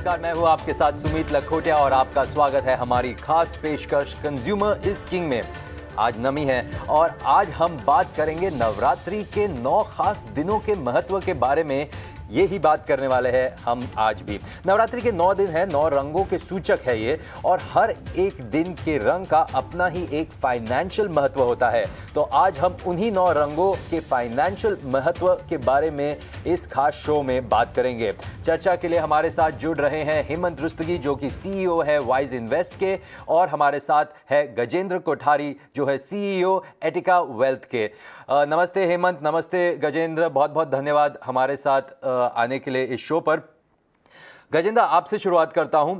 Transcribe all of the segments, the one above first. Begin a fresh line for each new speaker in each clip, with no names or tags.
नमस्कार, मैं हूं आपके साथ सुमित लखोटिया और आपका स्वागत है हमारी खास पेशकश कंज्यूमर इज किंग में। आज नमी है और आज हम बात करेंगे नवरात्रि के 9 खास दिनों के महत्व के बारे में। यही बात करने वाले हैं हम आज भी। नवरात्रि के 9 दिन हैं, 9 रंगों के सूचक है ये, और हर एक दिन के रंग का अपना ही एक फाइनेंशियल महत्व होता है। तो आज हम उन्हीं 9 रंगों के फाइनेंशियल महत्व के बारे में इस खास शो में बात करेंगे। चर्चा के लिए हमारे साथ जुड़ रहे हैं हेमंत रुस्तगी, जो कि CEO है वाइज इन्वेस्ट के, और हमारे साथ है गजेंद्र कोठारी, जो है CEO एटिका वेल्थ के। नमस्ते हेमंत, नमस्ते गजेंद्र, बहुत बहुत धन्यवाद हमारे साथ आने के लिए इस शो पर। गजेंद्र, आपसे शुरुआत करता हूं।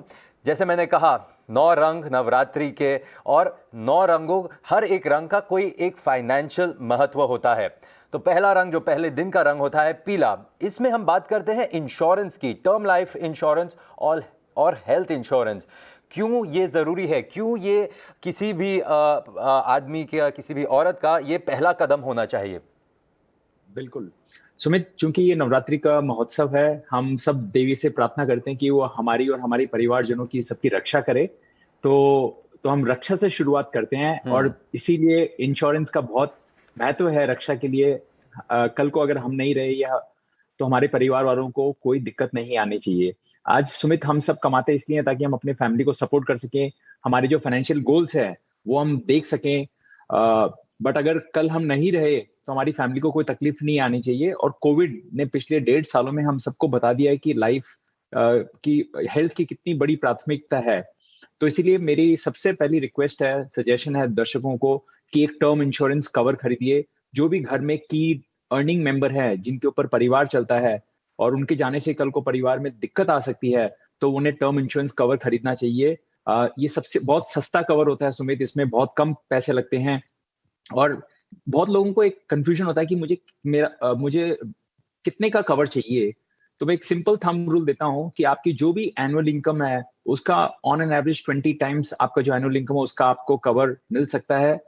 जैसे मैंने कहा, 9 रंग नवरात्रि के, और 9 रंगों, हर एक रंग का कोई एक फाइनेंशियल महत्व होता है। तो पहला रंग, जो पहले दिन का रंग होता है, पीला, इसमें हम बात करते हैं इंश्योरेंस की, टर्म लाइफ इंश्योरेंस और हेल्थ इंश्योरेंस। क्यों ये ज़रूरी है, क्यों ये किसी भी आदमी का, किसी भी औरत का ये पहला कदम होना चाहिए?
बिल्कुल सुमित, चूंकि ये नवरात्रि का महोत्सव है, हम सब देवी से प्रार्थना करते हैं कि वो हमारी और हमारे परिवारजनों की सबकी रक्षा करे। तो हम रक्षा से शुरुआत करते हैं, और इसीलिए इंश्योरेंस का बहुत महत्व है रक्षा के लिए। कल को अगर हम नहीं रहे या तो हमारे परिवार वालों को कोई दिक्कत नहीं आनी चाहिए। आज सुमित, हम सब कमाते इसलिए हैं ताकि हम अपने फैमिली को सपोर्ट कर सकें, हमारे जो फाइनेंशियल गोल्स है वो हम देख सकें। बट अगर कल हम नहीं रहे तो हमारी फैमिली को कोई तकलीफ नहीं आनी चाहिए। और कोविड ने पिछले 1.5 सालों में हम सबको बता दिया है कि लाइफ की, हेल्थ की कितनी बड़ी प्राथमिकता है। तो इसीलिए मेरी सबसे पहली रिक्वेस्ट है, सजेशन है दर्शकों को, कि एक टर्म इंश्योरेंस कवर खरीदिए। जो भी घर में की अर्निंग मेंबर है, जिनके ऊपर परिवार चलता है और उनके जाने से कल को परिवार में दिक्कत आ सकती है, तो उन्हें टर्म इंश्योरेंस कवर खरीदना चाहिए। ये सबसे बहुत सस्ता कवर होता है सुमित, इसमें बहुत कम पैसे लगते हैं। और बहुत लोगों को एक कंफ्यूजन होता है कि मुझे कितने का कवर चाहिए। तो मैं एक सिंपल थंब रूल देता हूं कि आपकी जो भी एनुअल इनकम है, उसका ऑन एन एवरेज 20 टाइम्स आपका जो एनुअल इनकम है उसका आपको कवर मिल सकता है।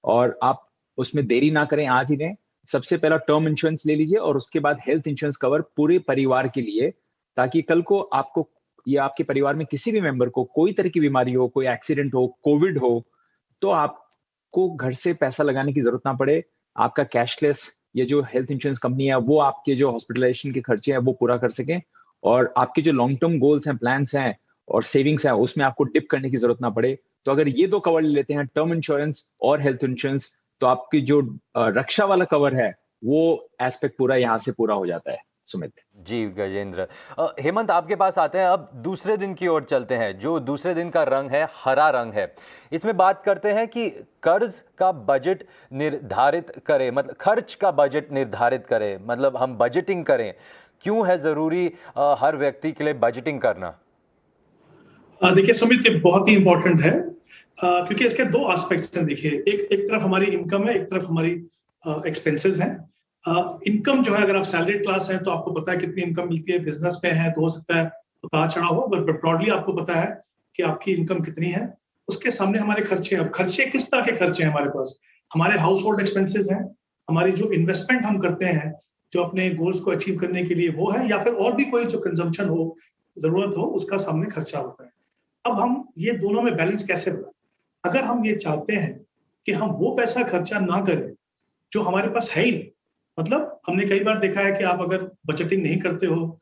और आप उसमें देरी ना करें, आज ही लें। सबसे पहला टर्म इंश्योरेंस ले लीजिए और उसके बाद हेल्थ इंश्योरेंस कवर पूरे परिवार के लिए, ताकि कल को आपको या आपके परिवार में किसी भी मेंबर को कोई तरह की बीमारी हो, कोई एक्सीडेंट हो, कोविड हो, तो आपको घर से पैसा लगाने की जरूरत ना पड़े। आपका कैशलेस, ये जो हेल्थ इंश्योरेंस कंपनी है वो आपके जो हॉस्पिटलाइजेशन के खर्चे हैं वो पूरा कर सकें, और आपके जो लॉन्ग टर्म गोल्स हैं, प्लान्स हैं और सेविंग्स हैं, उसमें आपको डिप करने की जरूरत ना पड़े। तो अगर ये 2 कवर ले लेते हैं, टर्म इंश्योरेंस और हेल्थ इंश्योरेंस, तो आपकी जो रक्षा वाला कवर है वो एस्पेक्ट पूरा यहाँ से पूरा हो जाता है सुमित।
जी गजेंद्र। हेमंत, आपके पास आते हैं। अब दूसरे दिन की ओर चलते हैं। जो दूसरे दिन का रंग है, हरा रंग है। इसमें बात करते हैं कि कर्ज का बजट निर्धारित करें, मतलब खर्च का बजट निर्धारित करें, मतलब हम बजटिंग करें। क्यों है ज़रूरी हर व्यक्ति के लिए बजटिंग करना?
देखिए सुमित, ये बहुत ही इंपॉर्टेंट है, क्योंकि इसके 2 एस्पेक्ट्स हैं। देखिए, एक तरफ हमारी इनकम है, एक तरफ हमारी एक्सपेंसेस हैं। इनकम जो है, अगर आप सैलरीड क्लास हैं तो आपको पता है कितनी इनकम मिलती है। बिजनेस में है तो हो सकता है उतार चढ़ाव हो, बट ब्रॉडली आपको पता है कि आपकी इनकम कितनी है। उसके सामने हमारे खर्चे। अब खर्चे किस तरह के खर्चे हैं हमारे पास? हमारे हाउस होल्ड एक्सपेंसेस हैं, हमारी जो इन्वेस्टमेंट हम करते हैं जो अपने गोल्स को अचीव करने के लिए, वो है, या फिर और भी कोई जो कंजम्पशन हो, जरूरत हो, उसका सामने खर्चा होता है। अब हम ये दोनों में बैलेंस कैसे बनाएं? अगर हम ये चाहते हैं कि हम वो पैसा खर्चा ना करें जो हमारे पास है ही नहीं, मतलब हमने कई बार देखा है कि आप अगर बजटिंग नहीं करते हो,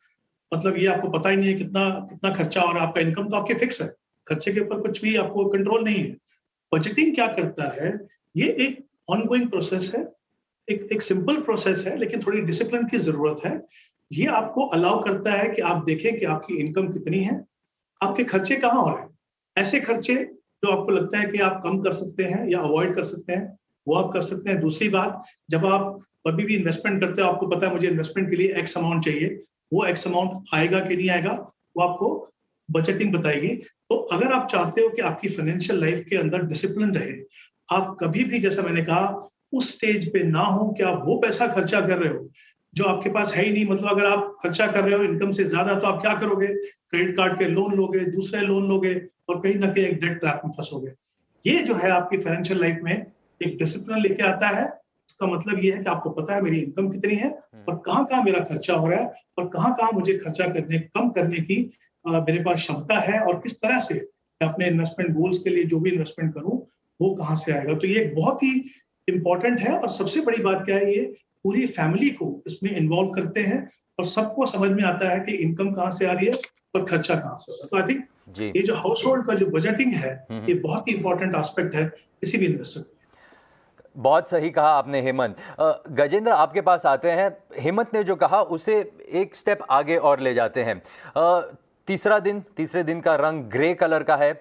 मतलब ये आपको पता ही नहीं है कितना कितना खर्चा, और आपका इनकम तो आपके फिक्स है, खर्चे के ऊपर कुछ भी आपको कंट्रोल नहीं है। बजटिंग क्या करता है? ये एक ऑनगोइंग प्रोसेस है, एक सिंपल प्रोसेस है, लेकिन थोड़ी डिसिप्लिन की जरूरत है। ये आपको अलाउ करता है कि आप देखें कि आपकी इनकम कितनी है, आपके खर्चे कहाँ हो रहे हैं। ऐसे खर्चे जो आपको लगता है कि आप कम कर सकते हैं या अवॉइड कर सकते हैं, वो आप कर सकते हैं। दूसरी बात, जब आप कभी भी इन्वेस्टमेंट करते हो, आपको पता है मुझे इन्वेस्टमेंट के लिए एक्स अमाउंट चाहिए, वो एक्स अमाउंट आएगा कि नहीं आएगा, वो आपको बजटिंग बताएगी। तो अगर आप चाहते हो कि आपकी फाइनेंशियल लाइफ के अंदर डिसिप्लिन रहे, आप कभी भी, जैसा मैंने कहा, उस स्टेज पे ना हो कि आप वो पैसा खर्चा कर रहे हो जो आपके पास है ही नहीं। मतलब अगर आप खर्चा कर रहे हो इनकम से ज्यादा, तो आप क्या करोगे? क्रेडिट कार्ड के लोन लोगे, दूसरे लोन लोगे, और कहीं ना कहीं एक डेट ट्रैप में फंसोगे। ये जो है आपकी फाइनेंशियल लाइफ में एक डिसिप्लिन लेके आता है। इसका मतलब ये है कि आपको पता है मेरी इनकम कितनी है और कहाँ-कहाँ मेरा खर्चा हो रहा है, और कहाँ-कहाँ मुझे खर्चा कम करने की मेरे पास क्षमता है और किस तरह से मैं अपने इन्वेस्टमेंट गोल्स के लिए जो भी इन्वेस्टमेंट करूं वो कहाँ से आएगा। तो ये एक बहुत ही इंपॉर्टेंट है और सबसे बड़ी बात क्या है, ये पूरी फैमिली को इसमें इन्वॉल्व करते हैं और सबको समझ में आता है कि इनकम कहाँ से आ रही है और खर्चा कहाँ से हो रहा है। तो आई थिंक
जी।
ये जो हाउस होल्ड का जो बजटिंग है ये बहुत ही इंपॉर्टेंट एस्पेक्ट है किसी भी इन्वेस्टर के।
बहुत सही कहा आपने हेमंत। गजेंद्र आपके पास आते हैं। हेमंत ने जो कहा उसे एक स्टेप आगे और ले जाते हैं। तीसरे दिन का रंग ग्रे कलर का है।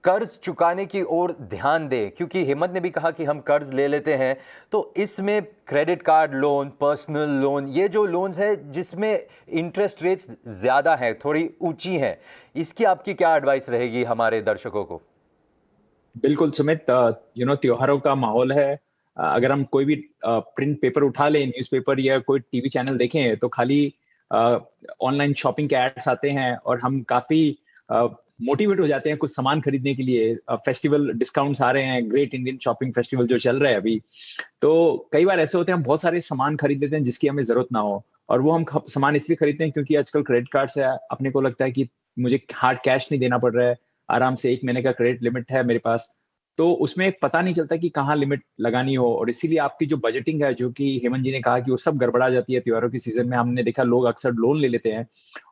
कर्ज चुकाने की ओर ध्यान दें, क्योंकि हेमंत ने भी कहा कि हम कर्ज ले लेते हैं तो इसमें credit card loan, personal loan, ये जो लोन्स है जिसमें इंटरेस्ट रेट्स ज़्यादा हैं, थोड़ी ऊंची हैं, इसकी आपकी क्या एडवाइस रहेगी हमारे दर्शकों को?
बिल्कुल सुमित, त्योहारों का माहौल है। अगर हम कोई भी प्रिंट पेपर उठा लें, न्यूज़पेपर या कोई टीवी चैनल देखें तो खाली ऑनलाइन शॉपिंग के एड्स आते हैं और हम काफी मोटिवेट हो जाते हैं कुछ सामान खरीदने के लिए। फेस्टिवल डिस्काउंट्स आ रहे हैं, ग्रेट इंडियन शॉपिंग फेस्टिवल जो चल रहा है अभी, तो कई बार ऐसे होते हैं हम बहुत सारे सामान खरीद लेते हैं जिसकी हमें जरूरत ना हो, और वो हम सामान इसलिए खरीदते हैं क्योंकि आजकल क्रेडिट कार्ड से अपने को लगता है कि मुझे हार्ड कैश नहीं देना पड़ रहा है, आराम से 1 महीने का क्रेडिट लिमिट है मेरे पास, तो उसमें पता नहीं चलता कि कहाँ लिमिट लगानी हो, और इसीलिए आपकी जो बजटिंग है, जो कि हेमंत जी ने कहा कि वो सब गड़बड़ा जाती है त्योहारों की सीजन में। हमने देखा लोग अक्सर लोन ले लेते हैं,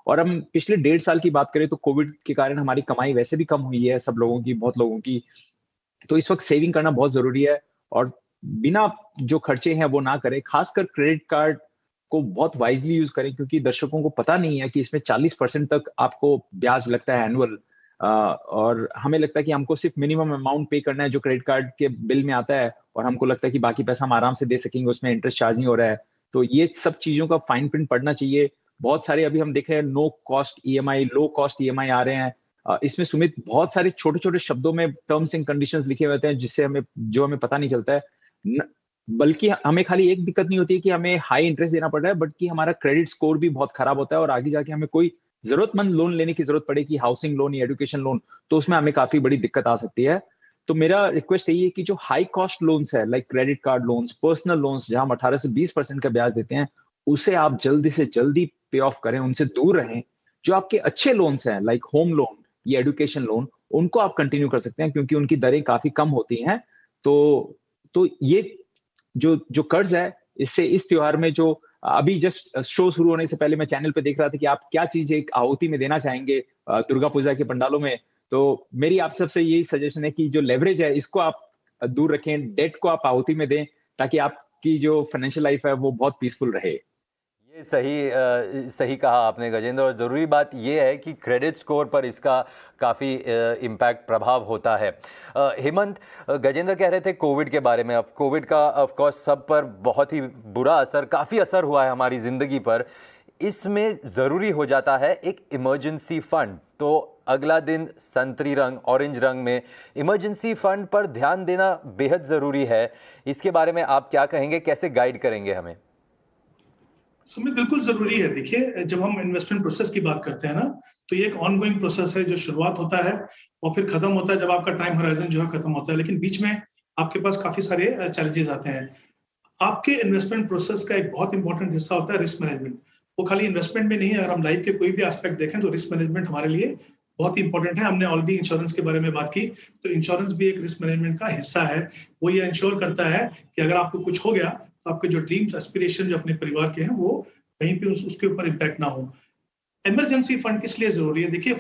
और हम पिछले 1.5 साल की बात करें तो कोविड के कारण हमारी कमाई वैसे भी कम हुई है, सब लोगों की, बहुत लोगों की। तो इस वक्त सेविंग करना बहुत जरूरी है, और बिना जो खर्चे हैं वो ना करें। खासकर क्रेडिट कार्ड को बहुत वाइजली यूज करें, क्योंकि दर्शकों को पता नहीं है कि इसमें 40% तक आपको ब्याज लगता है एनुअल, और हमें लगता है कि हमको सिर्फ मिनिमम अमाउंट पे करना है जो क्रेडिट कार्ड के बिल में आता है, और हमको लगता है कि बाकी पैसा हम आराम से दे सकेंगे, उसमें इंटरेस्ट चार्ज नहीं हो रहा है। तो ये सब चीजों का फाइन प्रिंट पढ़ना चाहिए। बहुत सारे अभी हम देख रहे हैं no cost EMI, low cost EMI आ रहे हैं। इसमें सुमित बहुत सारे छोटे छोटे शब्दों में टर्म्स एंड कंडीशंस लिखे हुए होते हैं जिससे हमें पता नहीं चलता है। बल्कि हमें खाली एक दिक्कत नहीं होती है कि हमें हाई इंटरेस्ट देना पड़ रहा है, बल्कि हमारा क्रेडिट स्कोर भी बहुत खराब होता है, और आगे जाके हमें कोई जरूरतमंद लोन लेने की जरूरत पड़ेगी, हाउसिंग लोन या एजुकेशन लोन, तो उसमें हमें काफी बड़ी दिक्कत आ सकती है। तो मेरा रिक्वेस्ट यही है कि जो हाई कॉस्ट लोन्स है, like credit card loans, personal loans, जहां हम 18 से 20% का ब्याज देते हैं, उसे आप जल्दी से जल्दी पे ऑफ करें, उनसे दूर रहें। जो आपके अच्छे लोन्स हैं, लाइक होम लोन या एजुकेशन लोन, उनको आप कंटिन्यू कर सकते हैं क्योंकि उनकी दरें काफी कम होती हैं। तो ये जो जो कर्ज है, इससे इस त्योहार में जो अभी जस्ट शो शुरू होने से पहले मैं चैनल पे देख रहा था कि आप क्या चीज एक आहुति में देना चाहेंगे दुर्गा पूजा के पंडालों में, तो मेरी आप सबसे यही सजेशन है कि जो लेवरेज है इसको आप दूर रखें, डेट को आप आहुति में दें, ताकि आपकी जो फाइनेंशियल लाइफ है वो बहुत पीसफुल रहे।
ये सही कहा आपने गजेंद्र, और ज़रूरी बात ये है कि क्रेडिट स्कोर पर इसका काफ़ी इम्पैक्ट, प्रभाव होता है। हेमंत, गजेंद्र कह रहे थे कोविड के बारे में। अब कोविड का ऑफ कोर्स सब पर बहुत ही बुरा असर, काफ़ी असर हुआ है हमारी ज़िंदगी पर। इसमें ज़रूरी हो जाता है एक इमरजेंसी फंड। तो अगला दिन संतरी रंग, ऑरेंज रंग में इमरजेंसी फंड पर ध्यान देना बेहद ज़रूरी है। इसके बारे में आप क्या कहेंगे, कैसे गाइड करेंगे हमें?
सुमित, बिल्कुल जरूरी है। देखिए, जब हम इन्वेस्टमेंट प्रोसेस की बात करते हैं ना, तो ये एक ऑनगोइंग प्रोसेस है जो शुरुआत होता है और फिर खत्म होता है जब आपका टाइम होराइजन जो है खत्म होता है, लेकिन बीच में आपके पास काफी सारे चैलेंजेस आते हैं। आपके इन्वेस्टमेंट प्रोसेस का एक बहुत इंपॉर्टेंट हिस्सा होता है रिस्क मैनेजमेंट। वो खाली इन्वेस्टमेंट में नहीं है, अगर हम लाइफ के कोई भी एस्पेक्ट देखें तो रिस्क मैनेजमेंट हमारे लिए बहुत इंपॉर्टेंट है। हमने ऑलरेडी इंश्योरेंस के बारे में बात की, तो इंश्योरेंस भी एक रिस्क मैनेजमेंट का हिस्सा है। वो ये इंश्योर करता है कि अगर आपको कुछ हो गया तो आपके जो ड्रीम्स, एस्पिरेशन जो अपने परिवार के हैं, वो कहीं पे उसके ऊपर इम्पैक्ट ना हो। इमरजेंसी फंड किस लिए जरूरी है? देखिए,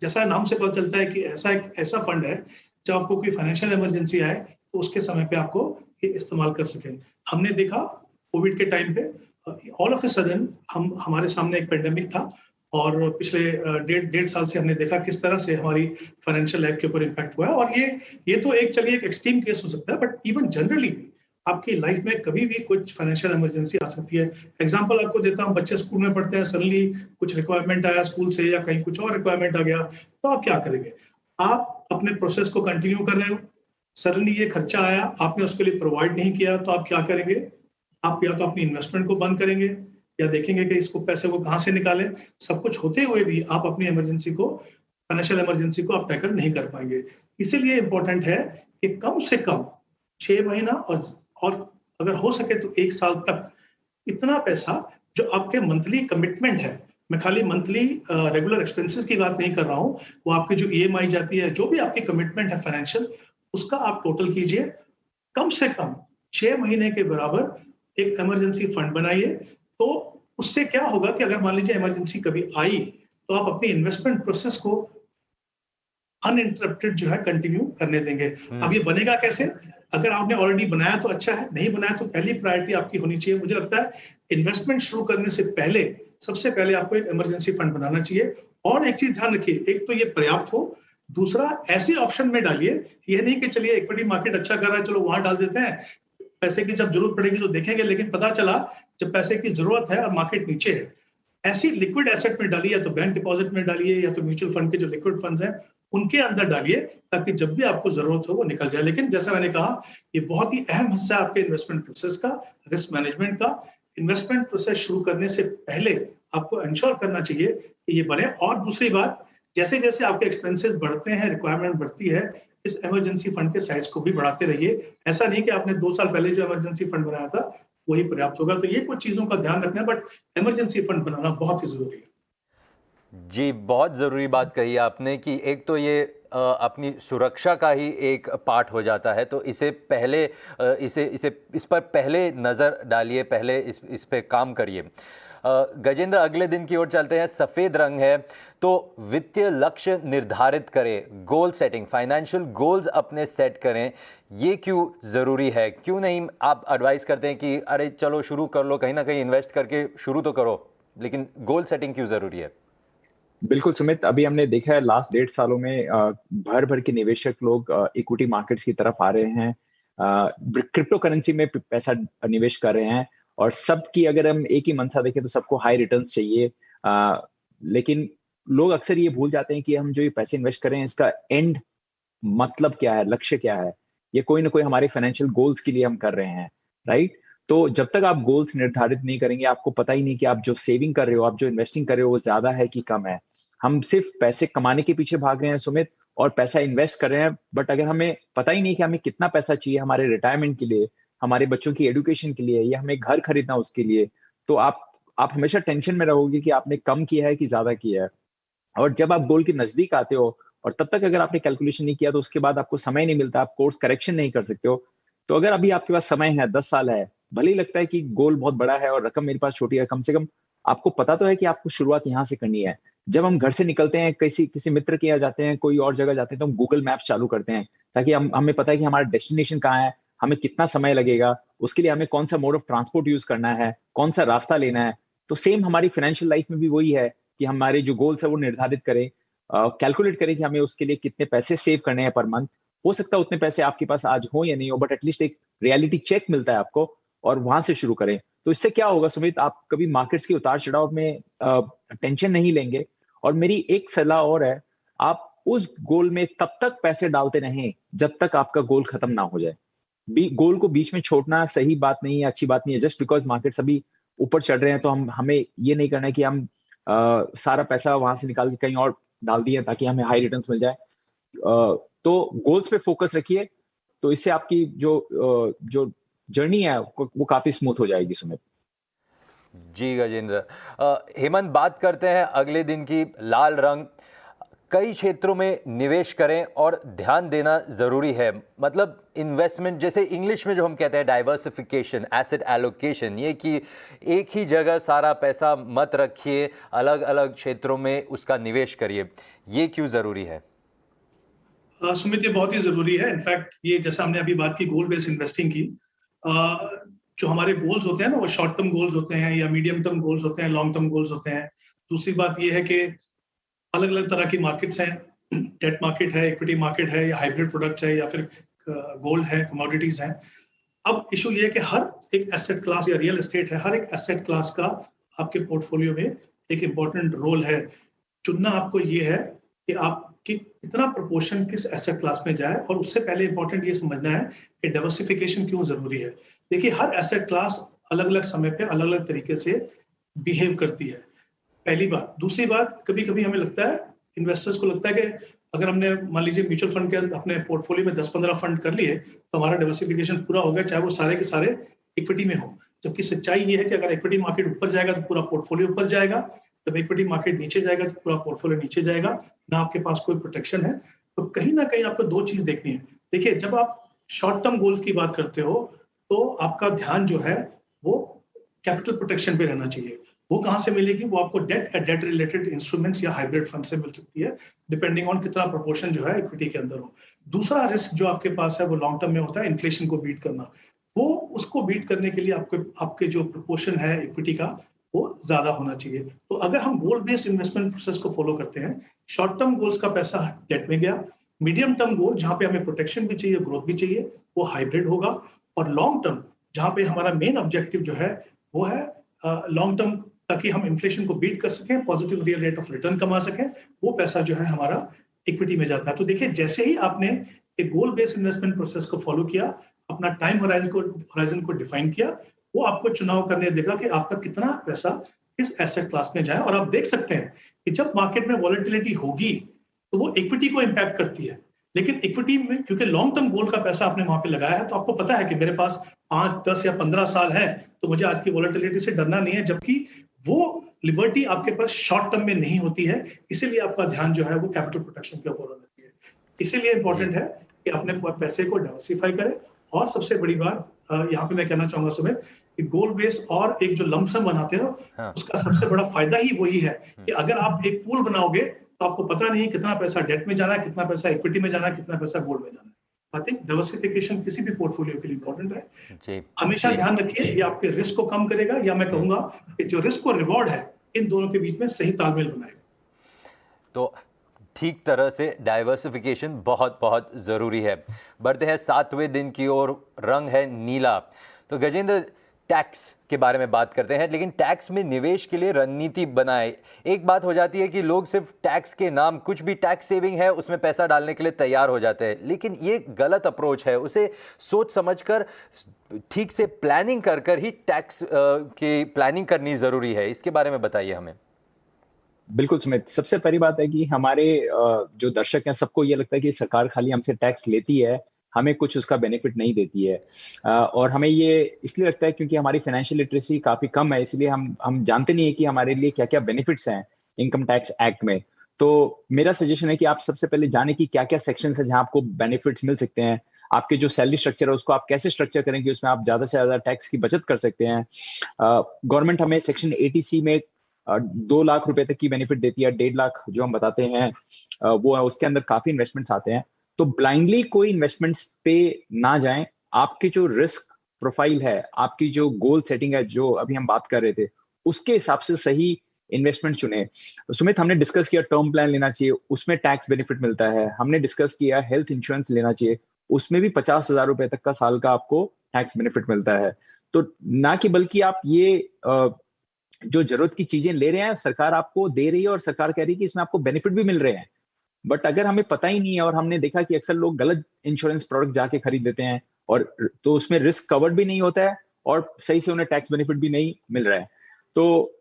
जैसा नाम से पता चलता है कि ऐसा फंड है जब आपको कोई फाइनेंशियल इमरजेंसी आए तो उसके समय पे आपको ये इस्तेमाल कर सकें। हमने देखा कोविड के टाइम पे ऑल ऑफ ए सडन हमारे सामने एक पेंडेमिक था, और पिछले 1.5 साल से हमने देखा किस तरह से हमारी फाइनेंशियल लाइफ के ऊपर इम्पैक्ट हुआ है। और ये तो एक चलिए एक एक्सट्रीम केस हो सकता है, बट इवन जनरली भी आपकी लाइफ में कभी भी कुछ फाइनेंशियल इमरजेंसी आ सकती है। एग्जांपल आपको देता हूँ, बच्चे स्कूल में पढ़ते हैं, सडनली कुछ रिक्वायरमेंट आया स्कूल से या कहीं कुछ और रिक्वायरमेंट आ गया, तो आप क्या करेंगे? आप अपने प्रोसेस को कंटिन्यू कर रहे हो, सडनली ये खर्चा आया, आपने उसके लिए प्रोवाइड नहीं किया, तो आप क्या करेंगे? आप या तो अपनी इन्वेस्टमेंट को बंद करेंगे या देखेंगे कि इसको पैसे को कहाँ से निकालें। सब कुछ होते हुए भी आप अपनी इमरजेंसी को, फाइनेंशियल इमरजेंसी को आप टैकल नहीं कर पाएंगे। इसीलिए इंपॉर्टेंट है कि कम से कम 6 महीना और अगर हो सके तो 1 साल तक इतना पैसा जो आपके मंथली कमिटमेंट है, मैं खाली मंथली रेगुलर एक्सपेंसेस की बात नहीं कर रहा हूँ, वो आपकी जो ईएमआई जाती है, जो भी आपकी कमिटमेंट है फाइनेंशियल, उसका आप टोटल कीजिए। कम से कम 6 महीने के बराबर एक इमरजेंसी फंड बनाइए। तो उससे क्या होगा कि अगर मान लीजिए इमरजेंसी कभी आई, तो आप अपनी इन्वेस्टमेंट प्रोसेस को अनइंटरप्टेड जो है कंटिन्यू करने देंगे। अब ये बनेगा कैसे? अगर आपने ऑलरेडी बनाया तो अच्छा है, नहीं बनाया तो पहली प्रायोरिटी आपकी होनी चाहिए, मुझे लगता है इन्वेस्टमेंट शुरू करने से पहले सबसे पहले आपको एक इमरजेंसी फंड बनाना चाहिए। और एक चीज ध्यान रखिए, एक तो ये पर्याप्त हो, दूसरा ऐसे ऑप्शन में डालिए, ये नहीं कि चलिए इक्विटी मार्केट अच्छा कर रहा है, चलो वहां डाल देते हैं, पैसे की जब जरूरत पड़ेगी तो देखेंगे, लेकिन पता चला जब पैसे की जरूरत है और मार्केट नीचे है, ऐसी लिक्विड एसेट में डालिए, या तो बैंक डिपॉजिट में डालिए, या तो म्यूचुअल फंड के जो लिक्विड फंड्स हैं उनके अंदर डालिए, ताकि जब भी आपको जरूरत हो वो निकल जाए। लेकिन जैसा मैंने कहा, ये बहुत ही अहम हिस्सा है आपके इन्वेस्टमेंट प्रोसेस का, रिस्क मैनेजमेंट का। इन्वेस्टमेंट प्रोसेस शुरू करने से पहले आपको इंश्योर करना चाहिए कि ये बने। और दूसरी बात, जैसे जैसे आपके एक्सपेंसेस बढ़ते हैं, रिक्वायरमेंट बढ़ती है, इस इमरजेंसी फंड के साइज को भी बढ़ाते रहिए। ऐसा नहीं कि आपने 2 साल पहले जो इमरजेंसी फंड बनाया था वही पर्याप्त होगा। तो ये कुछ चीजों का ध्यान रखना है, बट इमरजेंसी फंड बनाना बहुत ही जरूरी है।
जी, बहुत ज़रूरी बात कही आपने कि एक तो ये अपनी सुरक्षा का ही एक पार्ट हो जाता है, तो इसे पहले इस पर पहले नज़र डालिए, पहले इस पे काम करिए। गजेंद्र, अगले दिन की ओर चलते हैं। सफ़ेद रंग है, तो वित्तीय लक्ष्य निर्धारित करें, गोल सेटिंग, फाइनेंशियल गोल्स अपने सेट करें। ये क्यों ज़रूरी है? क्यों नहीं आप एडवाइस करते हैं कि अरे चलो शुरू कर लो, कहीं ना कहीं इन्वेस्ट करके शुरू तो करो, लेकिन गोल सेटिंग क्यों ज़रूरी है?
बिल्कुल सुमित, अभी हमने देखा है लास्ट 1.5 सालों में भर भर के निवेशक लोग इक्विटी मार्केट्स की तरफ आ रहे हैं, क्रिप्टो करेंसी में पैसा निवेश कर रहे हैं, और सबकी अगर हम एक ही मंशा देखें तो सबको हाई रिटर्न्स चाहिए। लेकिन लोग अक्सर ये भूल जाते हैं कि हम जो ये पैसे इन्वेस्ट कर रहे हैं, इसका एंड मतलब क्या है, लक्ष्य क्या है। ये कोई ना कोई हमारे फाइनेंशियल गोल्स के लिए हम कर रहे हैं, राइट? तो जब तक आप गोल्स निर्धारित नहीं करेंगे, आपको पता ही नहीं कि आप जो सेविंग कर रहे हो, आप जो इन्वेस्टिंग कर रहे हो, वो ज्यादा है कि कम है। हम सिर्फ पैसे कमाने के पीछे भाग रहे हैं सुमित, और पैसा इन्वेस्ट कर रहे हैं, बट अगर हमें पता ही नहीं कि हमें कितना पैसा चाहिए हमारे रिटायरमेंट के लिए, हमारे बच्चों की एजुकेशन के लिए, या हमें घर खरीदना उसके लिए, तो आप हमेशा टेंशन में रहोगे कि आपने कम किया है कि ज्यादा किया है। और जब आप गोल के नजदीक आते हो, और तब तक अगर आपने कैलकुलेशन नहीं किया, तो उसके बाद आपको समय नहीं मिलता, आप कोर्स करेक्शन नहीं कर सकते हो। तो अगर अभी आपके पास समय है, 10 साल है, भले ही लगता है कि गोल बहुत बड़ा है और रकम मेरे पास छोटी है, कम से कम आपको पता तो है कि आपको शुरुआत यहाँ से करनी है। जब हम घर से निकलते हैं, किसी किसी मित्र के यहाँ जाते हैं, कोई और जगह जाते हैं, तो हम गूगल मैप्स चालू करते हैं, ताकि हमें पता है कि हमारा डेस्टिनेशन कहाँ है, हमें कितना समय लगेगा, उसके लिए हमें कौन सा मोड ऑफ ट्रांसपोर्ट यूज करना है, कौन सा रास्ता लेना है। तो सेम हमारी फाइनेंशियल लाइफ में भी वही है कि हमारे जो गोल्स है वो निर्धारित करें, कैलकुलेट करें कि हमें उसके लिए कितने पैसे सेव करने हैं पर मंथ। हो सकता है उतने पैसे आपके पास आज हो या नहीं हो, बट एटलीस्ट एक रियलिटी चेक मिलता है आपको, और वहां से शुरू करें। तो इससे क्या होगा सुमित, आप कभी मार्केट्स के उतार चढ़ाव में टेंशन नहीं लेंगे। और मेरी एक सलाह और है, आप उस गोल में तब तक पैसे डालते रहें जब तक आपका गोल खत्म ना हो जाए। गोल को बीच में छोड़ना सही बात नहीं है, अच्छी बात नहीं है। जस्ट बिकॉज मार्केट्स अभी ऊपर चढ़ रहे हैं, तो हमें ये नहीं करना है कि हम सारा पैसा वहां से निकाल के कहीं और डाल दिए ताकि हमें हाई रिटर्न्स मिल जाए। तो गोल्स पे फोकस रखिए, तो इससे आपकी जो जर्नी है वो काफी स्मूथ हो जाएगी सुमित।
जी गजेंद्र। हेमंत, बात करते हैं अगले दिन की। लाल रंग, कई क्षेत्रों में निवेश करें और ध्यान देना ज़रूरी है। मतलब इन्वेस्टमेंट, जैसे इंग्लिश में जो हम कहते हैं डाइवर्सिफिकेशन, एसेट एलोकेशन, ये कि एक ही जगह सारा पैसा मत रखिए, अलग अलग क्षेत्रों में उसका निवेश करिए। ये क्यों ज़रूरी है?
सुमित, ये बहुत ही जरूरी है। इनफैक्ट ये जैसा हमने अभी बात की गोल बेस्ड इन्वेस्टिंग की, जो हमारे गोल्स होते हैं ना, वो शॉर्ट टर्म गोल्स होते हैं, या मीडियम टर्म गोल्स होते हैं, लॉन्ग टर्म गोल्स होते हैं। दूसरी बात ये है कि अलग अलग तरह की मार्केट्स हैं, डेट मार्केट है, इक्विटी मार्केट है, या हाइब्रिड प्रोडक्ट्स है, या फिर गोल्ड है, कमोडिटीज हैं। अब इशू ये है कि हर एक एसेट क्लास या रियल एस्टेट है, हर एक एसेट क्लास का आपके पोर्टफोलियो में एक इंपॉर्टेंट रोल है। चुनना आपको ये है कि आपकी कितना प्रोपोर्शन किस एसेट क्लास में जाए, और उससे पहले इंपॉर्टेंट ये समझना है कि डाइवर्सिफिकेशन क्यों जरूरी है। देखिए, हर एसेट क्लास अलग अलग समय पे अलग अलग तरीके से बिहेव करती है, पहली बात। दूसरी बात, कभी कभी हमें लगता है, इन्वेस्टर्स को लगता है कि अगर हमने मान लीजिए म्यूचुअल फंड के अपने पोर्टफोलियो में 10-15 फंड कर लिए तो हमारा डाइवर्सिफिकेशन पूरा हो गया, चाहे वो सारे के सारे इक्विटी में हो। जबकि सच्चाई ये है कि अगर इक्विटी मार्केट ऊपर जाएगा तो पूरा पोर्टफोलियो ऊपर जाएगा, जब इक्विटी मार्केट नीचे जाएगा तो पूरा पोर्टफोलियो नीचे जाएगा, ना आपके पास कोई प्रोटेक्शन है। तो कहीं ना कहीं आपको 2 चीज देखनी है। देखिए, जब आप शॉर्ट टर्म गोल्स की बात करते हो तो आपका ध्यान जो है वो कैपिटल प्रोटेक्शन पे रहना चाहिए। वो कहाँ से मिलेगी? वो आपको डेट रिलेटेड इंस्ट्रूमेंट्स या हाइब्रिड फंड से मिल सकती है, डिपेंडिंग ऑन कितना प्रोपोर्शन जो है इक्विटी के अंदर हो। दूसरा रिस्क जो आपके पास है वो लॉन्ग टर्म में होता है इन्फ्लेशन को बीट करना। वो उसको बीट करने के लिए आपके जो प्रोपोर्शन है इक्विटी का वो ज्यादा होना चाहिए। तो अगर हम गोल बेस्ड इन्वेस्टमेंट प्रोसेस को फॉलो करते हैं, शॉर्ट टर्म गोल्स का पैसा डेट में गया, मीडियम टर्म गोल जहां पे हमें प्रोटेक्शन भी चाहिए, ग्रोथ भी चाहिए, वो हाइब्रिड होगा, और लॉन्ग टर्म जहां पे हमारा मेन ऑब्जेक्टिव जो है वो है लॉन्ग टर्म, ताकि हम इन्फ्लेशन को बीट कर सकें, positive real rate of return कमा सकें, वो पैसा जो है हमारा इक्विटी में जाता है। तो देखिए, जैसे ही आपने एक गोल बेस्ड इन्वेस्टमेंट प्रोसेस को फॉलो किया, अपना टाइम होराइजन को डिफाइन किया, वो आपको चुनाव करने देगा कि आपका कितना पैसा किस एसेट क्लास में जाए। और आप देख सकते हैं कि जब मार्केट में वॉलेटिलिटी होगी तो वो इक्विटी को इम्पैक्ट करती है, लेकिन इक्विटी में क्योंकि लॉन्ग टर्म गोल का पैसा आपने वहां पे लगाया है, तो आपको पता है कि मेरे पास 5, 10 या 15 साल है, तो मुझे आज की वॉलेटिलिटी से डरना नहीं है, जबकि वो लिबर्टी आपके पास शॉर्ट टर्म में नहीं होती है। इसीलिए आपका ध्यान जो है वो कैपिटल प्रोटेक्शन के ऊपर होना चाहिए। इसीलिए इंपॉर्टेंट है कि अपने पैसे को डाइवर्सिफाई करें। और सबसे बड़ी बात यहाँ पे मैं कहना चाहूंगा सुमित, कि गोल बेस और एक जो लमसम बनाते हो,
हाँ।
उसका सबसे बड़ा फायदा ही वही है कि अगर आप एक पूल बनाओगे तो आपको पता नहीं कितना पैसा डेट में जाना है, कितना पैसा इक्विटी में जाना है, कितना पैसा गोल्ड में जाना है। आई थिंक डाइवर्सिफिकेशन किसी भी पोर्टफोलियो के लिए इंपॉर्टेंट है।
जी
हमेशा
जी।
ध्यान रखिए, ये आपके रिस्क को कम करेगा, या मैं कहूंगा कि जो रिस्क और रिवॉर्ड है इन दोनों के बीच में सही तालमेल बनाएगा।
तो ठीक तरह से डाइवर्सिफिकेशन बहुत बहुत ज़रूरी है। बढ़ते हैं 7वें दिन की ओर, रंग है नीला। तो गजेंद्र, टैक्स के बारे में बात करते हैं, लेकिन टैक्स में निवेश के लिए रणनीति बनाए। एक बात हो जाती है कि लोग सिर्फ टैक्स के नाम, कुछ भी टैक्स सेविंग है उसमें पैसा डालने के लिए तैयार हो जाते हैं, लेकिन ये गलत अप्रोच है। उसे सोच समझकर ठीक से प्लानिंग कर कर ही टैक्स की प्लानिंग करनी ज़रूरी है। इसके बारे में बताइए हमें।
बिल्कुल सुमित, सबसे पहली बात है कि हमारे जो दर्शक हैं सबको ये लगता है कि सरकार खाली हमसे टैक्स लेती है, हमें कुछ उसका बेनिफिट नहीं देती है। और हमें ये इसलिए लगता है क्योंकि हमारी फाइनेंशियल लिटरेसी काफी कम है, इसलिए हम जानते नहीं है कि हमारे लिए क्या क्या बेनिफिट्स हैं इनकम टैक्स एक्ट में। तो मेरा सजेशन है कि आप सबसे पहले जाने कि क्या क्या सेक्शन है जहां आपको बेनिफिट्स मिल सकते हैं। आपके जो सैलरी स्ट्रक्चर है उसको आप कैसे स्ट्रक्चर करें कि उसमें आप ज्यादा से ज्यादा टैक्स की बचत कर सकते हैं। गवर्नमेंट हमें सेक्शन 80C में 2 लाख रुपए तक की बेनिफिट देती है, 1.5 लाख जो हम बताते हैं वो है, उसके अंदर काफी इन्वेस्टमेंट्स आते हैं। तो ब्लाइंडली कोई इन्वेस्टमेंट्स पे ना जाएं। आपकी जो रिस्क प्रोफाइल है, आपकी जो गोल सेटिंग है, जो अभी हम बात कर रहे थे, उसके हिसाब से सही इन्वेस्टमेंट चुने। सुमित, हमने डिस्कस किया टर्म प्लान लेना चाहिए, उसमें टैक्स बेनिफिट मिलता है। हमने डिस्कस किया हेल्थ इंश्योरेंस लेना चाहिए, उसमें भी 50,000 रुपए तक का साल का आपको टैक्स बेनिफिट मिलता है। तो ना कि बल्कि आप ये जो जरूरत की चीजें ले रहे हैं, सरकार आपको दे रही है और सरकार कह रही है कि इसमें आपको बेनिफिट भी मिल रहे हैं, बट अगर हमें पता ही नहीं है और हमने देखा कि अक्सर लोग गलत इंश्योरेंस प्रोडक्ट जाके खरीद लेते हैं, और तो उसमें रिस्क कवर्ड भी नहीं होता है और सही से उन्हें टैक्स बेनिफिट भी नहीं मिल रहा है। तो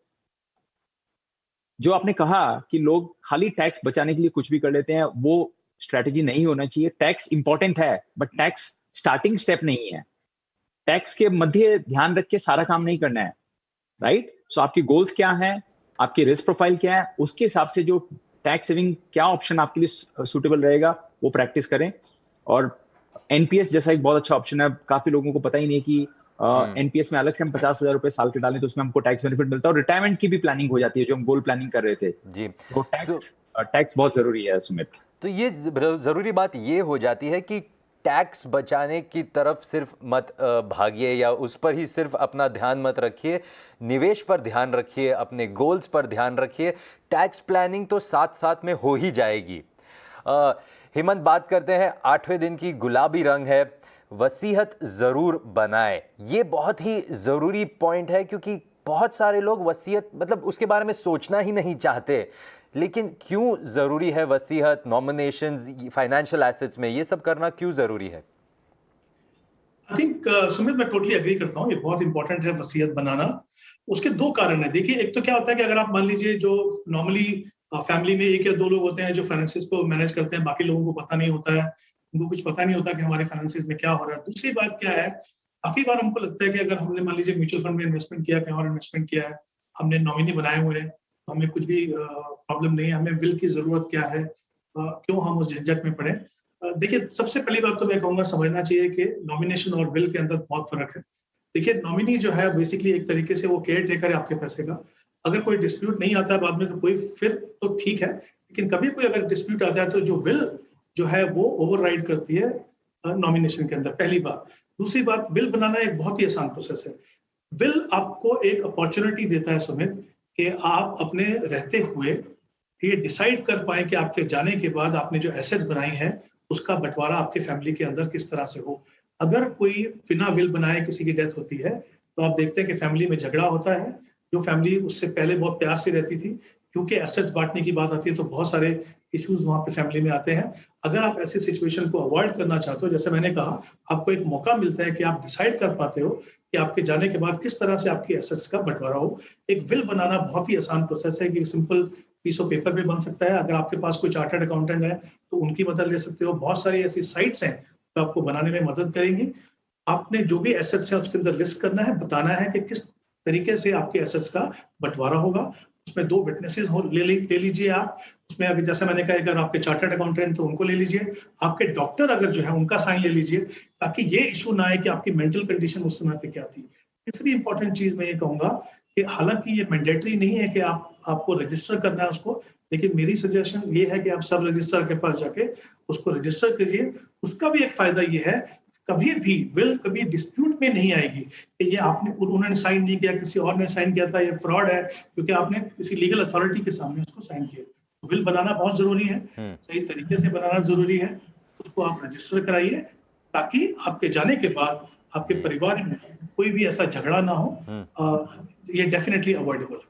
जो आपने कहा कि लोग खाली टैक्स बचाने के लिए कुछ भी कर लेते हैं, वो स्ट्रेटेजी नहीं होना चाहिए। टैक्स इंपॉर्टेंट है, बट टैक्स स्टार्टिंग स्टेप नहीं है। टैक्स के मध्य ध्यान रख के सारा काम नहीं करना है, राइट? सो आपकी गोल्स क्या हैं, आपकी रिस्क प्रोफाइल क्या है, उसके हिसाब से जो टैक्स सेविंग क्या ऑप्शन आपके लिए सूटेबल रहेगा वो प्रैक्टिस करें। और एनपीएस जैसा एक बहुत अच्छा ऑप्शन है, काफी लोगों को पता ही नहीं कि एनपीएस में अलग से हम 50,000 रुपए साल के डालें तो उसमें हमको टैक्स बेनिफिट मिलता है, और रिटायरमेंट की भी प्लानिंग हो जाती है जो हम गोल प्लानिंग कर रहे थे।
जी,
तो टैक्स बहुत जरूरी है सुमित।
तो ये ज़रूरी बात ये हो जाती है कि टैक्स बचाने की तरफ सिर्फ मत भागिए, या उस पर ही सिर्फ अपना ध्यान मत रखिए। निवेश पर ध्यान रखिए, अपने गोल्स पर ध्यान रखिए। टैक्स प्लानिंग तो साथ साथ में हो ही जाएगी। हेमंत, बात करते हैं 8वें दिन की। गुलाबी रंग है, वसीयत ज़रूर बनाए। ये बहुत ही ज़रूरी पॉइंट है, क्योंकि बहुत सारे लोग वसीयत मतलब उसके बारे में सोचना ही नहीं चाहते। लेकिन क्यों ज़रूरी है वसीयत, नॉमिनेशंस, फाइनेंशियल एसेट्स में ये सब करना क्यों ज़रूरी है?
आई थिंक सुमित, मैं टोटली एग्री करता हूँ, ये बहुत इंपॉर्टेंट है वसीयत बनाना। उसके 2 कारण है। देखिए, एक तो क्या होता है कि अगर आप मान लीजिए जो नॉर्मली फैमिली में 1 या 2 लोग होते हैं जो फाइनेंसिस को मैनेज करते हैं, बाकी लोगों को पता नहीं होता है, उनको कुछ पता नहीं होता कि हमारे फाइनेंसिस में क्या हो रहा है। दूसरी बात क्या है, काफी बार हमको लगता है कि अगर हमने मान लीजिए म्यूचुअल फंड में इन्वेस्टमेंट किया, कहीं और इन्वेस्टमेंट किया है, हमने नॉमिनी बनाए हुए हैं, हमें कुछ भी प्रॉब्लम नहीं है, हमें विल की जरूरत क्या है, क्यों हम उस झंझट में पड़े। देखिए, सबसे पहली बात तो मैं कहूँगा समझना चाहिए कि नॉमिनेशन और विल के अंदर बहुत फर्क है। देखिए, नॉमिनी जो है बेसिकली एक तरीके से वो केयर टेकर है आपके पैसे का। अगर कोई डिस्प्यूट नहीं आता है बाद में तो कोई फिर तो ठीक है, लेकिन कभी कोई अगर डिस्प्यूट आता है तो जो विल जो है वो ओवरराइड करती है नॉमिनेशन के अंदर, पहली बात। दूसरी बात, विल बनाना एक बहुत ही आसान प्रोसेस है। विल आपको एक अपॉर्चुनिटी देता है सुमित, कि आप अपने रहते हुए ये डिसाइड कर पाए कि आपके जाने के बाद आपने जो एसेट्स बनाई हैं उसका बंटवारा आपके फैमिली के अंदर किस तरह से हो। अगर कोई बिना विल बनाए किसी की डेथ होती है तो आप देखते हैं कि फैमिली में झगड़ा होता है। जो फैमिली उससे पहले बहुत प्यार से रहती थी, क्योंकि एसेट्स बांटने की बात आती है तो बहुत सारे इश्यूज वहां पे फैमिली में आते हैं। अगर आप ऐसी सिचुएशन को अवॉइड करना चाहते हो, जैसे मैंने कहा, आपको एक मौका मिलता है कि आप डिसाइड कर पाते हो कि आपके जाने के बाद किस तरह से आपकी एसेट्स का बंटवारा हो। एक विल बनाना बहुत ही आसान प्रोसेस है कि सिंपल पीस ऑफ पेपर पे बन सकता है। अगर आपके पास कोई चार्टर्ड अकाउंटेंट है तो उनकी मदद ले सकते हो। बहुत सारी ऐसी साइट्स हैं जो आपको बनाने में मदद करेंगी। आपने जो भी एसेट्स है उसके अंदर लिस्ट करना है, बताना है कि किस तरीके से आपके एसेट्स का बंटवारा होगा। उसमें 2 विटनेसेस ले लीजिए आप। उसमें अगर जैसे मैंने कहा, अगर आपके चार्टर्ड अकाउंटेंट तो उनको ले लीजिए। आपके डॉक्टर अगर जो है उनका साइन ले लीजिए, ताकि ये इशू ना आए कि आपकी मेंटल कंडीशन उस समय पे क्या थी। तीसरी इंपॉर्टेंट चीज मैं ये कहूंगा कि हालांकि ये मैंडेटरी नहीं है कि आपको रजिस्टर करना है उसको, लेकिन मेरी सजेशन ये है कि आप सब रजिस्ट्रार के पास जाके उसको रजिस्टर करिए। उसका भी एक फायदा ये है, कभी भी विल कभी डिस्प्यूट में नहीं आएगी कि ये आपने उन्होंने साइन नहीं किया, किसी और ने साइन किया था, ये फ्रॉड है, क्योंकि आपने किसी लीगल अथॉरिटी के सामने उसको साइन किया। तो विल बनाना बहुत जरूरी है, सही तरीके से बनाना जरूरी है। उसको आप रजिस्टर कराइए ताकि आपके जाने के बाद आपके परिवार में कोई भी ऐसा झगड़ा ना हो। ये डेफिनेटली अवॉइडेबल है।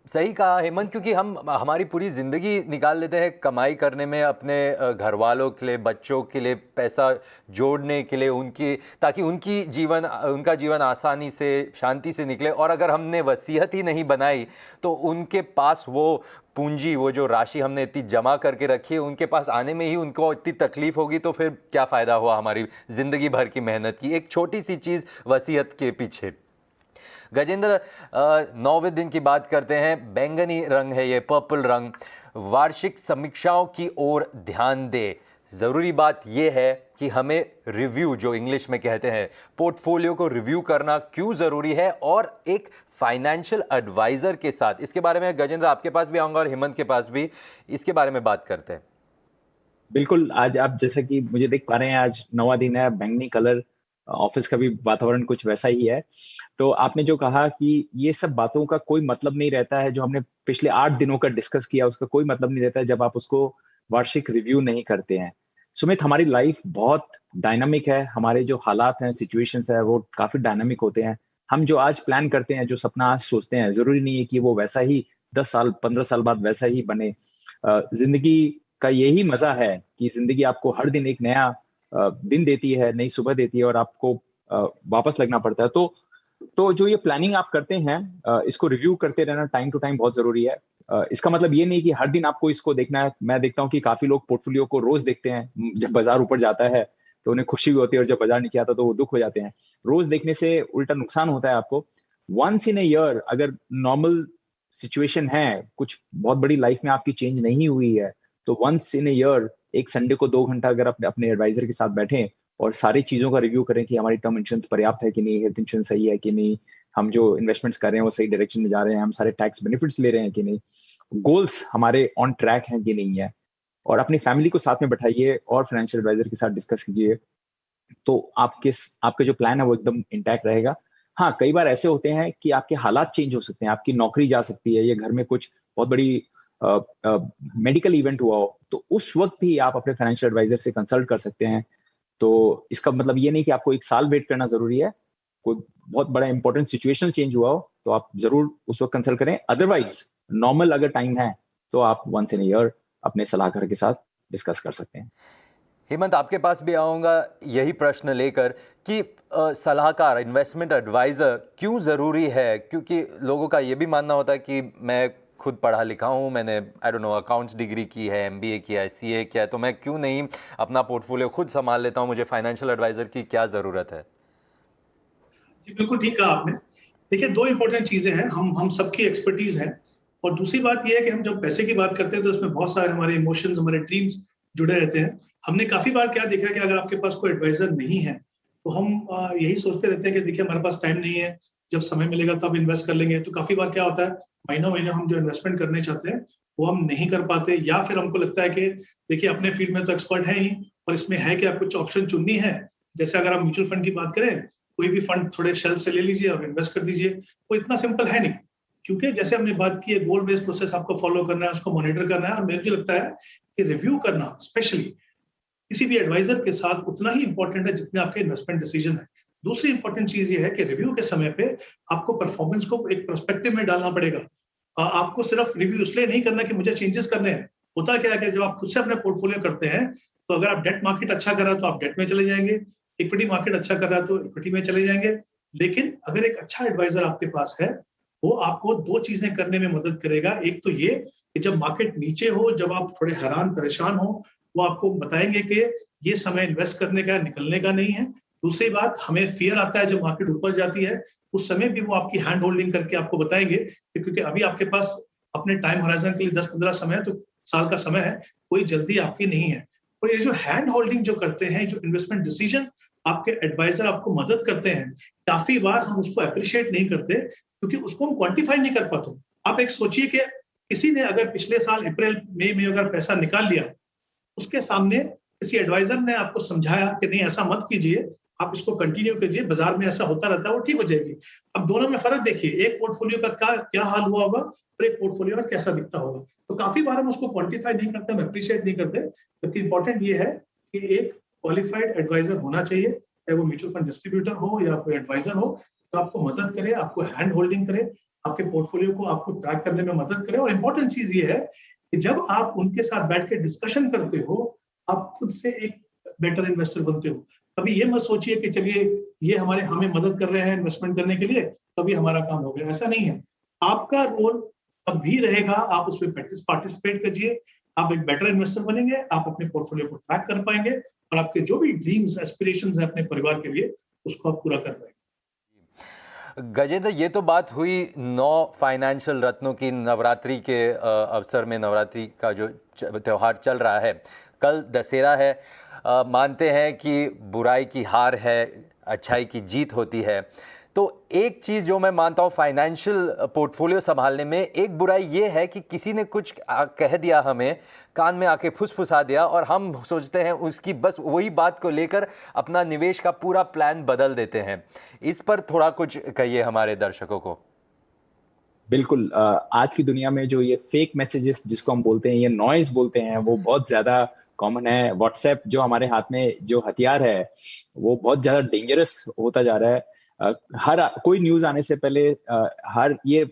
सही कहा हेमंत, क्योंकि हम हमारी पूरी ज़िंदगी निकाल लेते हैं कमाई करने में, अपने घर वालों के लिए, बच्चों के लिए पैसा जोड़ने के लिए, ताकि उनका जीवन आसानी से, शांति से निकले। और अगर हमने वसीयत ही नहीं बनाई तो उनके पास वो पूंजी, वो जो राशि हमने इतनी जमा करके रखी है, उनके पास आने में ही उनको इतनी तकलीफ होगी, तो फिर क्या फ़ायदा हुआ हमारी ज़िंदगी भर की मेहनत की एक छोटी सी चीज़ वसीयत के पीछे। गजेंद्र, 9वें दिन की बात करते हैं। बैंगनी रंग है ये, पर्पल रंग। वार्षिक समीक्षाओं की ओर ध्यान दे। ज़रूरी बात यह है कि हमें रिव्यू, जो इंग्लिश में कहते हैं, पोर्टफोलियो को रिव्यू करना क्यों ज़रूरी है, और एक फाइनेंशियल एडवाइज़र के साथ। इसके बारे में गजेंद्र आपके पास भी आऊँगा और हेमंत के पास भी, इसके बारे में बात करते हैं।
बिल्कुल, आज आप जैसा कि मुझे देख पा रहे हैं, आज 9वां दिन है, बैंगनी कलर, ऑफिस का भी वातावरण कुछ वैसा ही है। तो आपने जो कहा कि ये सब बातों का कोई मतलब नहीं रहता है, जो हमने पिछले 8 दिनों का डिस्कस किया उसका कोई मतलब नहीं रहता है जब आप उसको वार्षिक रिव्यू नहीं करते हैं। सुमित, हमारी लाइफ बहुत डायनामिक है, हमारे जो हालात हैं, सिचुएशंस है, वो काफी डायनामिक होते हैं। हम जो आज प्लान करते हैं, जो सपना आज सोचते हैं, जरूरी नहीं है कि वो वैसा ही 10 साल 15 साल बाद वैसा ही बने। जिंदगी का यही मजा है कि जिंदगी आपको हर दिन एक नया दिन देती है, नई सुबह देती है, और आपको वापस लगना पड़ता है। तो जो ये प्लानिंग आप करते हैं, इसको रिव्यू करते रहना टाइम टू टाइम बहुत जरूरी है। इसका मतलब ये नहीं कि हर दिन आपको इसको देखना है। मैं देखता हूँ कि काफी लोग पोर्टफोलियो को रोज देखते हैं। जब बाजार ऊपर जाता है तो उन्हें खुशी भी होती है, और जब बाजार नीचे आता तो वो दुख हो जाते हैं। रोज देखने से उल्टा नुकसान होता है आपको। वंस इन ए ईयर अगर नॉर्मल सिचुएशन है, कुछ बहुत बड़ी लाइफ में आपकी चेंज नहीं हुई है, तो वंस इन ए ईयर एक संडे को 2 घंटा अगर अपने एडवाइजर के साथ बैठें और सारी चीजों का रिव्यू करें कि हमारी टर्म इंश्योरेंस पर्याप्त है कि नहीं, हेल्थ इंश्योरेंस सही है कि नहीं, हम जो इन्वेस्टमेंट्स कर रहे हैं वो सही डायरेक्शन में जा रहे हैं, हम सारे टैक्स बेनिफिट्स ले रहे हैं कि नहीं, गोल्स हमारे ऑन ट्रैक हैं कि नहीं है, और अपनी फैमिली को साथ में बैठाइए और फाइनेंशियल एडवाइजर के साथ डिस्कस कीजिए, तो आपके जो प्लान है वो एकदम इंटैक्ट रहेगा। हाँ, कई बार ऐसे होते हैं कि आपके हालात चेंज हो सकते हैं, आपकी नौकरी जा सकती है, या घर में कुछ बहुत बड़ी मेडिकल इवेंट हुआ हो, तो उस वक्त भी आप अपने फाइनेंशियल एडवाइजर से कंसल्ट कर सकते हैं। तो इसका मतलब ये नहीं कि आपको 1 साल वेट करना जरूरी है। कोई बहुत बड़ा इंपॉर्टेंट सिचुएशनल चेंज हुआ हो तो आप जरूर उस वक्त कंसल्ट करें। अदरवाइज नॉर्मल अगर टाइम है तो आप वंस इन ईयर अपने सलाहकार के साथ डिस्कस कर सकते हैं।
हेमंत, आपके पास भी आऊँगा यही प्रश्न लेकर कि सलाहकार, इन्वेस्टमेंट एडवाइज़र क्यों ज़रूरी है, क्योंकि लोगों का ये भी मानना होता है कि मैं खुद पढ़ा लिखा हूँ, मैंने अकाउंट्स डिग्री की है, MBA किया है, CA किया है, तो मैं क्यों नहीं अपना पोर्टफोलियो खुद संभाल लेता हूँ, मुझे फाइनेंशियल एडवाइज़र की क्या ज़रूरत है?
जी, बिल्कुल ठीक कहा आपने। देखिए, 2 इंपॉर्टेंट चीजें हैं, हम सबकी एक्सपर्टीज है। और दूसरी बात ये है कि हम जब पैसे की बात करते हैं तो उसमें बहुत सारे हमारे इमोशंस, हमारे ड्रीम्स जुड़े रहते हैं। हमने काफी बार क्या देखा है कि अगर आपके पास कोई एडवाइजर नहीं है तो हम यही सोचते रहते हैं कि देखिए हमारे पास टाइम नहीं है, जब समय मिलेगा तब इन्वेस्ट कर लेंगे। तो काफी बार क्या होता है, महीनों महीनों हम जो इन्वेस्टमेंट करने चाहते हैं वो हम नहीं कर पाते, या फिर हमको लगता है कि देखिए अपने फील्ड में तो एक्सपर्ट है ही, और इसमें है कि आप कुछ ऑप्शन चुननी है। जैसे अगर आप म्यूचुअल फंड की बात करें, कोई भी फंड थोड़े शेल्फ से ले लीजिए और इन्वेस्ट कर दीजिए, वो इतना सिंपल है नहीं। क्योंकि जैसे हमने बात की है, गोल बेस्ड प्रोसेस आपको फॉलो करना है, उसको मॉनिटर करना है, और मुझे लगता है कि रिव्यू करना स्पेशली किसी भी एडवाइजर के साथ उतना ही इंपॉर्टेंट है जितने आपके इन्वेस्टमेंट डिसीजन है। दूसरी इंपॉर्टेंट चीज ये है कि रिव्यू के समय पे आपको परफॉर्मेंस को एक पर्सपेक्टिव में डालना पड़ेगा। आपको सिर्फ रिव्यू इसलिए नहीं करना कि मुझे चेंजेस करने हैं। होता क्या है कि जब आप खुद से अपने पोर्टफोलियो करते हैं तो अगर आप डेट मार्केट अच्छा कर रहा है तो आप डेट में चले जाएंगे, इक्विटी मार्केट अच्छा कर रहा है तो इक्विटी में चले जाएंगे। लेकिन अगर एक अच्छा एडवाइजर आपके पास है, वो आपको दो चीजें करने में मदद करेगा। एक तो ये कि जब मार्केट नीचे हो, जब आप थोड़े हैरान परेशान हो, वो आपको बताएंगे कि ये समय इन्वेस्ट करने का, निकलने का नहीं है। दूसरी बात, हमें फियर आता है जब मार्केट ऊपर जाती है, उस समय भी वो आपकी हैंड होल्डिंग करके आपको बताएंगे कि क्योंकि अभी आपके पास अपने टाइम होराइजन के लिए 10-15 समय है, तो साल का समय है, कोई जल्दी आपकी नहीं है। और ये जो हैंड होल्डिंग जो करते हैं, जो इन्वेस्टमेंट डिसीजन आपके एडवाइजर आपको मदद करते हैं, काफी बार हम उसको अप्रिशिएट नहीं करते क्योंकि उसको हम क्वांटिफाई नहीं कर पाते। आप एक सोचिए कि किसी ने अगर पिछले साल अप्रैल मई में अगर पैसा निकाल लिया, उसके सामने किसी एडवाइजर ने आपको समझाया कि नहीं ऐसा मत कीजिए, आप इसको कंटिन्यू कीजिए, बाजार में ऐसा होता रहता है, वो ठीक हो जाएगी। अब दोनों में फर्क देखिए, एक पोर्टफोलियो का क्या हाल हुआ होगा और एक पोर्टफोलियो में कैसा दिखता होगा। तो काफी बार हम उसको क्वांटिफाई नहीं करते, हम अप्रिशिएट नहीं करते। जबकि इंपॉर्टेंट ये है कि एक क्वालिफाइड एडवाइजर होना चाहिए, चाहे वो म्यूचुअल फंड डिस्ट्रीब्यूटर हो या कोई एडवाइजर हो, तो आपको मदद करे, आपको हैंड होल्डिंग करे, आपके पोर्टफोलियो को आपको ट्रैक करने में मदद करे। और इंपॉर्टेंट चीज ये है कि जब आप उनके साथ बैठ के डिस्कशन करते हो, आप खुद से एक बेटर इन्वेस्टर बनते हो। कभी ये मत सोचिए कि चलिए ये हमें मदद कर रहे हैं इन्वेस्टमेंट करने के लिए, तभी हमारा काम हो गया, ऐसा नहीं है। आपका रोल तब भी रहेगा, आप उसमें पार्टिसिपेट कीजिए, आप एक बेटर इन्वेस्टर बनेंगे, आप अपने पोर्टफोलियो को ट्रैक कर पाएंगे और आपके जो भी ड्रीम्स, एस्पिरेशंस हैं अपने परिवार के लिए, उसको आप पूरा कर पाएंगे।
गजेंद्र, ये तो बात हुई 9 फाइनेंशियल रत्नों की नवरात्रि के अवसर में। नवरात्रि का जो त्यौहार चल रहा है, कल दशहरा है। मानते हैं कि बुराई की हार है, अच्छाई की जीत होती है। तो एक चीज़ जो मैं मानता हूँ फाइनेंशियल पोर्टफोलियो संभालने में, एक बुराई ये है कि किसी ने कुछ कह दिया, हमें कान में आके फुसफुसा दिया, और हम सोचते हैं उसकी बस वही बात को लेकर अपना निवेश का पूरा प्लान बदल देते हैं। इस पर थोड़ा कुछ कहिए हमारे दर्शकों को।
बिल्कुल, आज की दुनिया में जो ये फेक मैसेजेस जिसको हम बोलते हैं, ये नॉइज बोलते हैं, वो बहुत ज्यादा कॉमन है। व्हाट्सएप जो हमारे हाथ में जो हथियार है, वो बहुत ज्यादा डेंजरस होता जा रहा है। हर कोई न्यूज आने से पहले हर ये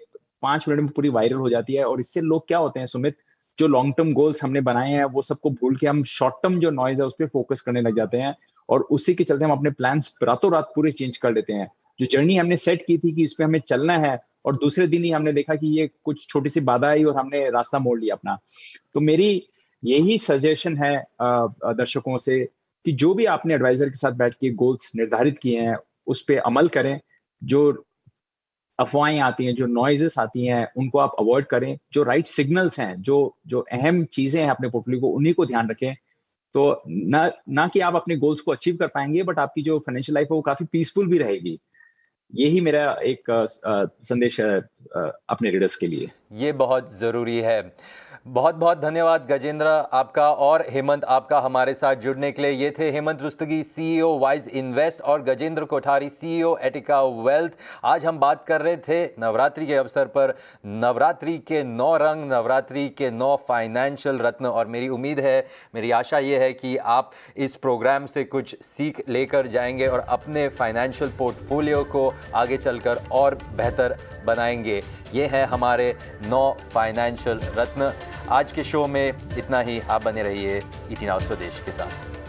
5 मिनट में पूरी वायरल हो जाती है, और इससे लोग क्या होते हैं सुमित, जो लॉन्ग टर्म गोल्स हमने बनाए हैं वो सबको भूल के हम शॉर्ट टर्म जो नॉइज है उस पर फोकस करने लग जाते हैं, और उसी के चलते हम अपने प्लान्स रातों रात पूरे चेंज कर लेते हैं। जो जर्नी हमने सेट की थी कि इस पे हमें चलना है, और दूसरे दिन ही हमने देखा कि ये कुछ छोटी सी बाधा आई और हमने रास्ता मोड़ लिया अपना। तो मेरी यही सजेशन है दर्शकों से कि जो भी आपने एडवाइजर के साथ बैठ के गोल्स निर्धारित किए हैं उस पे अमल करें। जो अफवाहें आती हैं, जो नॉइजेस आती हैं, उनको आप अवॉइड करें। जो राइट सिग्नल्स हैं, जो अहम चीजें हैं अपने पोर्टफोलियो को, उन्हीं को ध्यान रखें। तो ना कि आप अपने गोल्स को अचीव कर पाएंगे, बट आपकी जो फाइनेंशियल लाइफ है वो काफी पीसफुल भी रहेगी। यही मेरा एक संदेश है अपने रीडर्स के लिए।
ये बहुत ज़रूरी है। बहुत बहुत धन्यवाद गजेंद्र आपका और हेमंत आपका हमारे साथ जुड़ने के लिए। ये थे Hemant Rustagi, CEO wise invest, और Gajendra Kothari, CEO Etica wealth. आज हम बात कर रहे थे नवरात्रि के अवसर पर, नवरात्रि के 9 रंग, नवरात्रि के 9 फाइनेंशियल रत्न। और मेरी उम्मीद है, मेरी आशा ये है कि आप इस प्रोग्राम से कुछ सीख लेकर जाएंगे और अपने फाइनेंशियल पोर्टफोलियो को आगे चलकर और बेहतर बनाएंगे। ये हैं हमारे 9 फाइनेंशियल रत्न। आज के शो में इतना ही। आप बने रहिए ET Now स्वदेश के साथ।